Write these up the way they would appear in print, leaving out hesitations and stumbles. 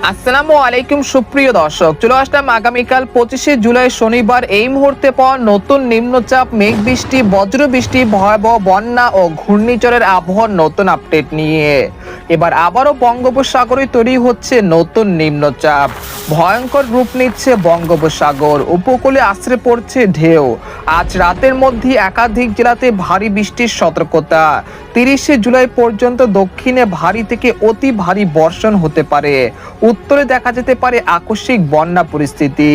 আসসালামু আলাইকুম সুপ্রিয় দর্শক, চলে আসলাম আগামীকাল 25শে জুলাই শনিবার এই মুহূর্তে পাওয়া নতুন নিম্নচাপ, মেঘ বৃষ্টি, বজ্র বৃষ্টি, ভয়াবহ বন্যা ও ঘূর্ণিঝড়ের আবহাওয়ার নতুন আপডেট নিয়ে। এবার আবারও বঙ্গোপসাগরে তৈরি হচ্ছে নতুন নিম্নচাপ, ভয়ঙ্কর রূপ নিচ্ছে বঙ্গোপসাগর, উপকূলে আছড়ে পড়ছে ঢেউ। আজ রাতের মধ্যে একাধিক জেলাতে ভারী বৃষ্টির সতর্কতা। 30শে জুলাই পর্যন্ত দক্ষিণে ভারী থেকে অতি ভারী বর্ষণ হতে পারে, উত্তরে দেখা যেতে পারে আকস্মিক বন্যা পরিস্থিতি।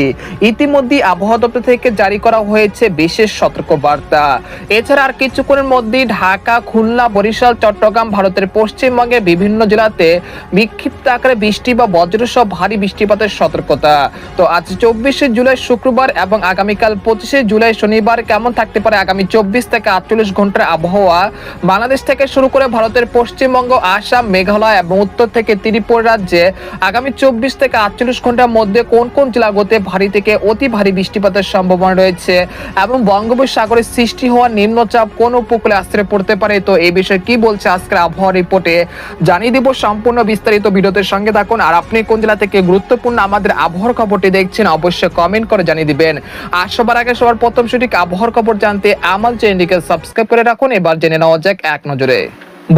ইতিমধ্যে আবহাওয়া দপ্তর থেকে জারি করা হয়েছে বিশেষ সতর্কবার্তা। এছাড়া আর কিছুক্ষণের মধ্যেই ঢাকা, খুলনা, বরিশাল, চট্টগ্রাম, ভারতের পশ্চিমবঙ্গের বিভিন্ন জেলাতে বিক্ষিপ্ত আকারে বৃষ্টি বা বজ্রসহ ভারী বৃষ্টিপাতের সতর্কতা। তো আজ 24শে জুলাই শুক্রবার এবং আগামীকাল 25শে জুলাই শনিবার কেমন থাকতে পারে আগামী 24 থেকে 48 ঘন্টার আবহাওয়া বাংলাদেশ থেকে শুরু করে ভারতের পশ্চিমবঙ্গ, আসাম, মেঘালয় এবং উত্তর থেকে ত্রিপুরা রাজ্যে আগামী 24 থেকে 48 ঘন্টার মধ্যে কোন কোন জেলাগুলোতে ভারী থেকে অতি ভারী বৃষ্টিপাতের সম্ভাবনা রয়েছে এবং বঙ্গোপসাগরে সৃষ্টি হওয়া নিম্নচাপ কোন উপকূলে আশ্রয় পড়তে পারে। তো এই বিষয়ে কি বলছে আজকের আবহাওয়া রিপোর্টে জানিয়ে দিব সম্পূর্ণ বিস্তারিত। ভিডিওতে সঙ্গে থাকুন। আর আপনি কোন জেলা থেকে গুরুত্বপূর্ণ আমাদের আবহাওয়ার খবরটি দেখছেন অবশ্যই কমেন্ট করে জানিয়ে দিবেন। আর সবার আগে সবার প্রথম সঠিক আবহাওয়ার খবর জানতে আমার চ্যানেলটিকে সাবস্ক্রাইব করে রাখুন। এবার জেনে নেওয়া যাক এক নজরে।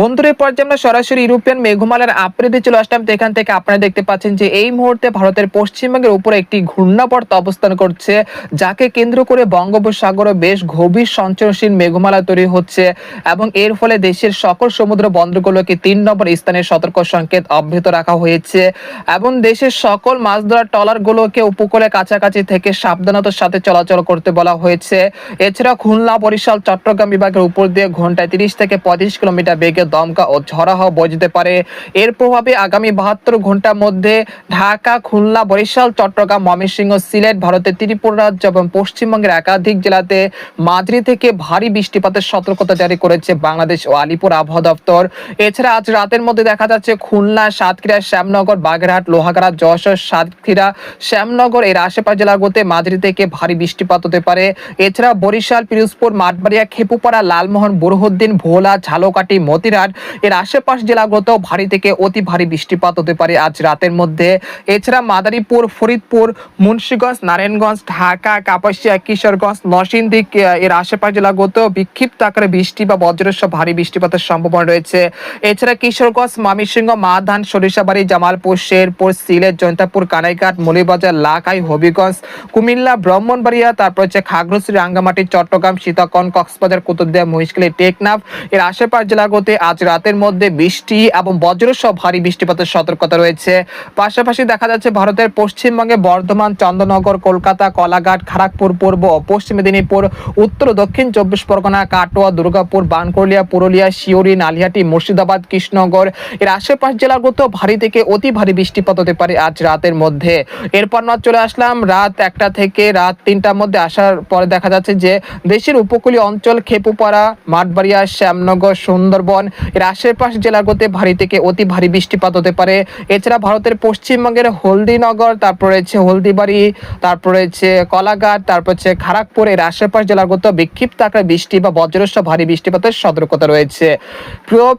বন্ধুদের পর্যায়ে আমরা সরাসরি ইউরোপিয়ান মেঘমালার আপডেটে চলে আসলাম। তো এখান থেকে আপনারা দেখতে পাচ্ছেন যে এই মুহূর্তে ভারতের পশ্চিমবঙ্গের উপরে একটি ঘূর্ণাবর্ত অবস্থান করছে, যাকে কেন্দ্র করে বঙ্গোপসাগরে বেশ গভীর সঞ্চরণশীল মেঘমালা তৈরি হচ্ছে এবং এর ফলে দেশের সকল সমুদ্র বন্দরগুলোকে 3 নম্বর স্থানের সতর্ক সংকেত অব্যাহত রাখা হয়েছে এবং দেশের সকল মাছ ধরার ট্রলারগুলোকে উপকূলের কাছাকাছি থেকে সাবধানতার সাথে চলাচল করতে বলা হয়েছে। এছাড়া খুলনা, বরিশাল, চট্টগ্রাম বিভাগের উপর দিয়ে ঘন্টায় 30 থেকে 35 কিলোমিটার বেগে দমকা ও ঝড়ো হাওয়া বয়ে যেতে পারে। এর প্রভাবে আগামী 72 ঘন্টার মধ্যে ঢাকা, খুলনা, বরিশাল, চট্টগ্রাম, ময়মনসিংহ, সিলেট, ভারতের ত্রিপুরা রাজ্য এবং পশ্চিমবঙ্গের একাধিক জেলাতে মাঝারি থেকে ভারী বৃষ্টিপাতের সতর্কতা জারি করেছে বাংলাদেশ ও আলিপুর আবহাওয়া দপ্তর। এছাড়া আজ রাতের মধ্যে দেখা যাচ্ছে খুলনা, সাতক্ষীরা, শ্যামনগর, বাগেরহাট, লোহাগাড়া, যশোর, সাতক্ষীরা, শ্যামনগর এর আশেপাশ জেলাগুলোতে মাঝারি থেকে ভারী বৃষ্টিপাত হতে পারে। এছাড়া বরিশাল, পিরোজপুর, মাঠবাড়িয়া, খেপুপাড়া, লালমোহন, বুরহানুদ্দিন, ভোলা, ঝালকাঠি, মতিরাট এর আশেপাশ জেলাগুলোতেও ভারী থেকে অতি ভারী বৃষ্টিপাত হতে পারে আজ রাতের মধ্যে। এছাড়া মাদারীপুর, ফরিদপুর, মুন্সিগঞ্জ, নারায়ণগঞ্জ, ঢাকা, কাপাসিয়া, কিশোরগঞ্জ, নরসিংদী এর আশেপাশ জেলাগুলোতেও বিক্ষিপ্ত আকারে বৃষ্টি বা বজ্রসহ ভারী বৃষ্টিপাতের সম্ভাবনা রয়েছে। এছাড়া কিশোরগঞ্জ, ময়মনসিংহ, মাধান, সরিষাবাড়ি, জামালপুর, শেরপুর, সিলেট, জয়ন্তাপুর, কানাইঘাট, মৌলভীবাজার, লাখাই, হবিগঞ্জ, কুমিল্লা, ব্রাহ্মণবাড়িয়া, তারপর হচ্ছে খাগড়াছড়ি, রাঙ্গামাটি, চট্টগ্রাম, সীতাকুণ্ড, কক্সবাজার, কুতুবদিয়া, মহেশখালী, টেকনাফ এর আশেপাশ জেলাগুলোতে আজ রাতের মধ্যে বৃষ্টি এবং বজ্রসহ ভারী বৃষ্টিপাতের সতর্কতা রয়েছে। পাশাপাশি দেখা যাচ্ছে ভারতের পশ্চিমবঙ্গে বর্ধমান, চন্দ্রনগর, কলকাতা, কলাঘাট, খড়গপুর, পূর্ব ও পশ্চিম মেদিনীপুর, উত্তর ও দক্ষিণ 24 পরগনা, কাটোয়া, দুর্গাপুর, বানকুড়িয়া, পুরুলিয়া, শিউরি, নালিহাটি, মুর্শিদাবাদ, কৃষ্ণনগর এর আশেপাশ জেলাগুলোতেও ভারী থেকে অতি ভারী বৃষ্টিপাত হতে পারে আজ রাতের মধ্যে। এরপর আমরা চলে আসলাম রাত 1টা থেকে রাত 3টার মধ্যে আসার পরে দেখা যাচ্ছে যে দেশের উপকূলীয় অঞ্চল খেপুপাড়া, মাঠবাড়িয়া, শ্যামনগর, সুন্দরবন এর আশেপাশ জেলাগুলোতে ভারী থেকে অতি ভারী বৃষ্টিপাত হতে পারে। এছাড়া ভারতের পশ্চিমবঙ্গের হলদিনগর, তারপর রয়েছে হলদিবাড়ি, তারপর রয়েছে কলাঘাট, তারপর হচ্ছে খড়গপুর এর আশেপাশ জেলাগুলোতে বিক্ষিপ্ত আকারে বৃষ্টি বা বজ্রসহ ভারী বৃষ্টিপাতের সতর্কতা রয়েছে।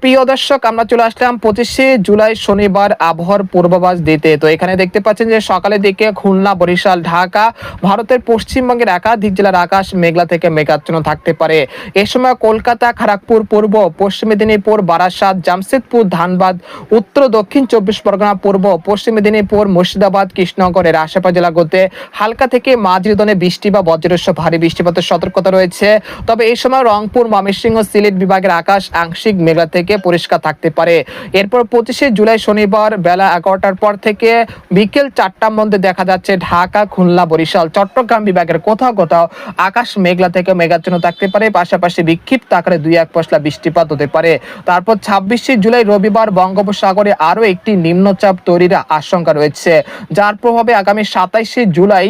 প্রিয় দর্শক, আমরা চলে আসলাম 25শে জুলাই শনিবার আবহাওয়ার পূর্বাভাস দিতে। তো এখানে দেখতে পাচ্ছেন যে সকালের দিকে খুলনা, বরিশাল, ঢাকা, ভারতের পশ্চিমবঙ্গের একাধিক জেলার আকাশ মেঘলা থেকে মেঘাচ্ছন্ন থাকতে পারে। এ সময় কলকাতা, খড়গপুর, পূর্ব পশ্চিম মেদিনীপুর, বারাসাত, জামশেদপুর, ধানবাদ, উত্তর দক্ষিণ 24 পরগনা, পূর্ব পশ্চিম মেদিনীপুর, মুর্শিদাবাদ, কৃষ্ণনগর এর আশেপাশ জেলাগুলোতে হালকা থেকে মাঝারি ধরনের বৃষ্টি বা বজ্রসহ ভারী বৃষ্টিপাতের সতর্কতা রয়েছে। তবে এই সময় রংপুর, ময়মনসিংহ, সিলেট বিভাগের আকাশ আংশিক মেঘলা থেকে পরিষ্কার থাকতে পারে। এরপর 25শে জুলাই শনিবার বেলা 11টার পর থেকে বিকেল 4টার মধ্যে দেখা যাচ্ছে ঢাকা, খুলনা, বরিশাল, চট্টগ্রাম বিভাগের কোথাও কোথাও আকাশ মেঘলা থেকে মেঘাচ্ছন্ন থাকতে পারে। পাশাপাশি বিক্ষিপ্ত আকারে 2-1 পশলা বৃষ্টিপাত হতে পারে। তারপর 26শে জুলাই রবিবার বঙ্গোপসাগরে আরো একটি নিম্নচাপ তৈরির আশঙ্কা রয়েছে, যার প্রভাবে আগামী 27শে জুলাই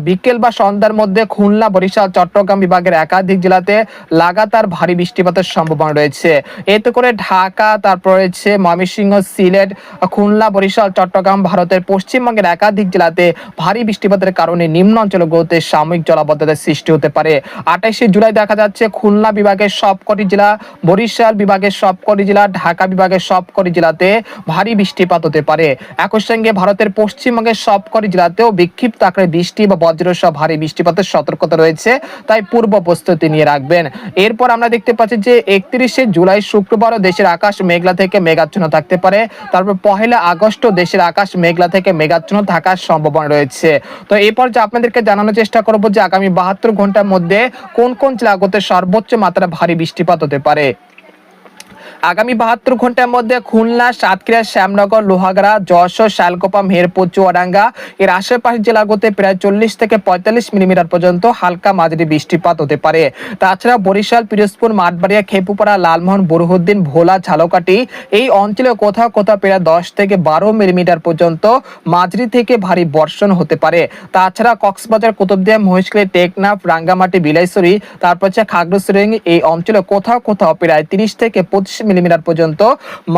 বিকেল বা সন্ধ্যার মধ্যে খুলনা, বরিশাল, চট্টগ্রাম বিভাগের একাধিক জেলাতে লাগাতার ভারী বৃষ্টিপাতের সম্ভাবনা রয়েছে। এতে করে ঢাকা, তারপর রয়েছে ময়মনসিংহ, সিলেট, খুলনা, বরিশাল, চট্টগ্রাম, ভারতের পশ্চিমবঙ্গের একাধিক জেলাতে ভারী বৃষ্টিপাতের কারণে নিম্ন অঞ্চলগুলোতে সাময়িক জলাবদ্ধতার সৃষ্টি হতে পারে। 28শে জুলাই দেখা যাচ্ছে খুলনা বিভাগের সবকটি জেলা, বরিশাল বিভাগের সবকটি জেলা, ঢাকা বিভাগের সবকটি জেলাতে ভারী বৃষ্টিপাত হতে পারে। একই সঙ্গে ভারতের পশ্চিমবঙ্গের সবকটি জেলাতেও বিক্ষিপ্ত আকারে বৃষ্টি বা বজ্রসহ ভারী বৃষ্টিপাতের সতর্কতা রয়েছে, তাই পূর্ব প্রস্তুতি নিয়ে রাখবেন। এরপর আমরা দেখতে পাচ্ছি যে 31শে জুলাই শুক্রবারও দেশের আকাশ মেঘলা থেকে মেঘাচ্ছন্ন থাকতে পারে। তারপর 1 আগস্ট দেশের আকাশ মেঘলা থেকে মেঘাচ্ছন্ন থাকার সম্ভাবনা রয়েছে। তো এরপর যে আপনাদেরকে জানানোর চেষ্টা করব যে আগামী 72 ঘন্টার মধ্যে কোন কোন জেলাগুলোতে সর্বোচ্চ মাত্রা ভারী বৃষ্টিপাত হতে পারে। আগামী 72 ঘন্টার মধ্যে খুলনা, সাতক্ষীরা, শ্যামনগর, লোহাগাড়া, যশোর, শালকোপা, মেহেরপুর, চুয়াডাঙ্গা এর আশেপাশের জেলাগুলোতে প্রায় 40 থেকে 45 মিলিমিটার পর্যন্ত হালকা মাঝারি বৃষ্টিপাত হতে পারে। তাছাড়া বরিশাল, পিরোজপুর, মাঠবাড়িয়া, খেপুপাড়া, লালমোহন, বুরহুদ্দিন, ভোলা, ঝালকাঠি এই অঞ্চলে কোথাও কোথাও প্রায় 10 থেকে 12 মিলিমিটার পর্যন্ত মাঝারি থেকে ভারী বর্ষণ হতে পারে। তাছাড়া কক্সবাজার, কুতুবদিয়া, মহেশখালী, টেকনাফ, রাঙ্গামাটি, বিলাইছড়ি, তারপর হচ্ছে খাগড়াছড়ি এই অঞ্চলে কোথাও কোথাও প্রায় 30 থেকে 25 মিলিমিটার পর্যন্ত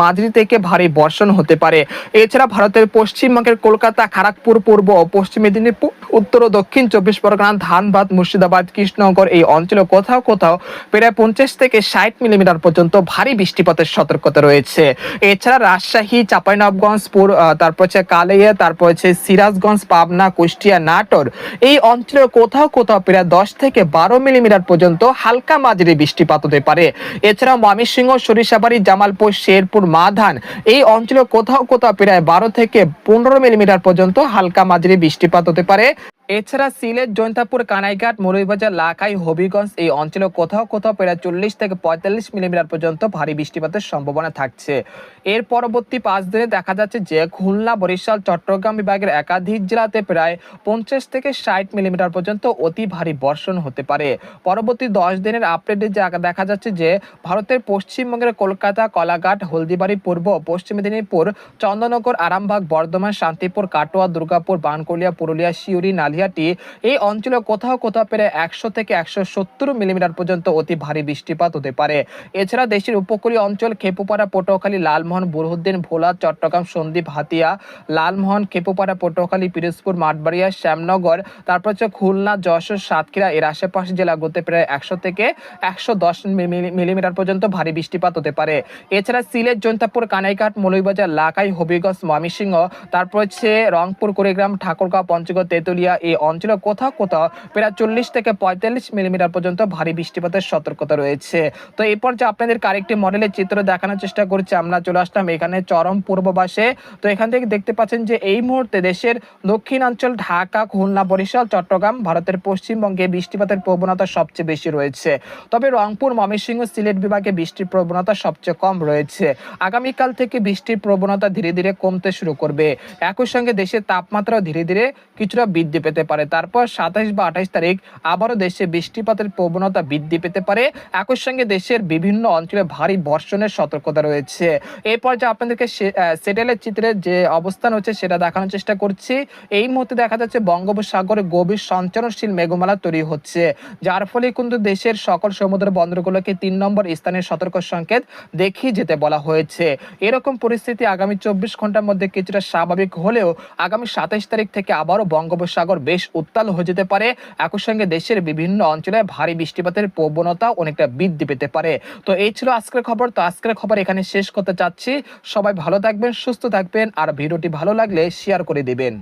মাঝারি থেকে ভারী বর্ষণ হতে পারে। এছাড়া ভারতের পশ্চিমবঙ্গের কলকাতা, খড়গপুর, পূর্ব ও পশ্চিম মেদিনীপুর, উত্তর ও দক্ষিণ 24 পরগনা, ধানবাদ, মুর্শিদাবাদ, কৃষ্ণনগর এই অঞ্চলে কোথাও কোথাও প্রায় 50 থেকে 60 মিলিমিটার পর্যন্ত ভারী বৃষ্টিপাতের সতর্কতা রয়েছে। এছাড়া রাজশাহী, চাঁপাইনবাবগঞ্জ, তারপর হচ্ছে কালিয়া, তারপর হচ্ছে সিরাজগঞ্জ, পাবনা, কুষ্টিয়া, নাটোর এই অঞ্চলে কোথাও কোথাও প্রায় 10 থেকে 12 মিলিমিটার পর্যন্ত হালকা মাঝারি বৃষ্টিপাত হতে পারে। এছাড়া ময়মনসিংহ, সরিষাবাড়ি, জামালপুর, শেরপুর, মাধান এই অঞ্চলে কোথাও কোথাও প্রায় 12 থেকে 15 মিলিমিটার পর্যন্ত হালকা মাঝারি বৃষ্টিপাত হতে পারে। এছাড়া সিলেট, জৈন্তাপুর, কানাইঘাট, মৌলভীবাজার, লাখাই, হবিগঞ্জ এই অঞ্চলে কোথাও কোথাও প্রায় 40 থেকে 45 মিলিমিটার পর্যন্ত ভারী বৃষ্টিপাতের সম্ভাবনা থাকছে। এর পরবর্তী 5 দিনে দেখা যাচ্ছে যে খুলনা, বরিশাল, চট্টগ্রাম বিভাগের একাধিক জেলাতে প্রায় 50 থেকে 60 মিলিমিটার পর্যন্ত অতি ভারী বর্ষণ হতে পারে। পরবর্তী 10 দিনের আপডেটে দেখা যাচ্ছে যে ভারতের পশ্চিমবঙ্গের কলকাতা, কলাঘাট, হলদিবাড়ি, পূর্ব ও পশ্চিম মেদিনীপুর, চন্দননগর, আরামবাগ, বর্ধমান, শান্তিপুর, কাটোয়া, দুর্গাপুর, বানকুলিয়া, পুরুলিয়া, শিউরি, নালিয়াটি এই অঞ্চলে কোথাও কোথাও প্রায় 100 থেকে 170 মিলিমিটার পর্যন্ত অতি ভারী বৃষ্টিপাত হতে পারে। এছাড়া দেশের উপকূলীয় অঞ্চল খেপুপাড়া, পটুয়াখালী, লালমোহন, বুরহুদ্দিন, ভোলা, চট্টগ্রাম, সন্দ্বীপ, হাতিয়া, লালমোহন, খেপুপাড়া, পটুয়াখালী, পিরোজপুর, মাঠবাড়িয়া, শ্যামনগর, তারপর হচ্ছে খুলনা, যশোর, সাতক্ষীরা এর আশেপাশে জেলাগুলোতে প্রায় 100 থেকে 110 মিলিমিটার পর্যন্ত ভারী বৃষ্টিপাত হতে পারে। এছাড়া সিলেট, জৈন্তাপুর, কানাইঘাট, মৌলভীবাজার, লাখাই, হবিগঞ্জ, ময়মনসিংহ, তারপর হচ্ছে রংপুর, কুড়িগ্রাম, ঠাকুরগাঁও, পঞ্চগড়, তেঁতুলিয়া এই অঞ্চলে কোথাও কোথাও প্রায় 40 থেকে 45 মিলিমিটার পর্যন্ত ভারী বৃষ্টিপাতের সতর্কতা রয়েছে। তো এরপর যে আপনাদের আরেকটি মডেলের চিত্র দেখানোর চেষ্টা করছি, আমরা চলে আসলাম এখানে চরম পূর্ববাসে। তো এখান থেকে দেখতে পাচ্ছেন যে এই মুহূর্তে দেশের দক্ষিণাঞ্চল ঢাকা, খুলনা, বরিশাল, চট্টগ্রাম, ভারতের পশ্চিমবঙ্গে বৃষ্টিপাতের প্রবণতা সবচেয়ে বেশি রয়েছে। তবে রংপুর, ময়মনসিংহ, সিলেট বিভাগে বৃষ্টির প্রবণতা সবচেয়ে কম রয়েছে। আগামীকাল থেকে বৃষ্টির প্রবণতা ধীরে ধীরে কমতে শুরু করবে। একই সঙ্গে দেশের তাপমাত্রা ধীরে ধীরে কিছুটা বৃদ্ধি পেতে পারে। তারপর 27 বা 28 তারিখ আবারও দেশে বৃষ্টিপাতের প্রবণতা বৃদ্ধি পেতে পারে। একই সঙ্গে দেশের বিভিন্ন অঞ্চলে ভারী বর্ষণের সতর্কতা রয়েছে। এরপর যে আপনাদেরকে স্যাটেলাইট চিত্রের যে অবস্থান হচ্ছে সেটা দেখানোর চেষ্টা করছি। এই মুহূর্তে দেখা যাচ্ছে বঙ্গোপসাগরে গভীর সঞ্চারনশীল মেঘমালা তৈরি হচ্ছে, যার ফলে কিন্তু দেশের সকল সমুদ্র বন্দরগুলোকে 3 নম্বর স্থানের সতর্ক সংকেত দেখিয়ে যেতে বলা হয়েছে। এরকম পরিস্থিতি আগামী 24 ঘন্টার মধ্যে কিছুটা স্বাভাবিক হলেও আগামী 27 তারিখ থেকে আবারও বঙ্গোপসাগর বেশ উত্তাল হয়ে যেতে পারে। একই সঙ্গে দেশের বিভিন্ন অঞ্চলে ভারী বৃষ্টিপাতের প্রবণতা অনেকটা বৃদ্ধি পেতে পারে। তো এই ছিল আজকের খবর। তো আজকের খবর এখানে শেষ করতে চাচ্ছি। সবাই ভালো থাকবেন, সুস্থ থাকবেন, আর ভিডিওটি ভালো লাগলে শেয়ার করে দিবেন।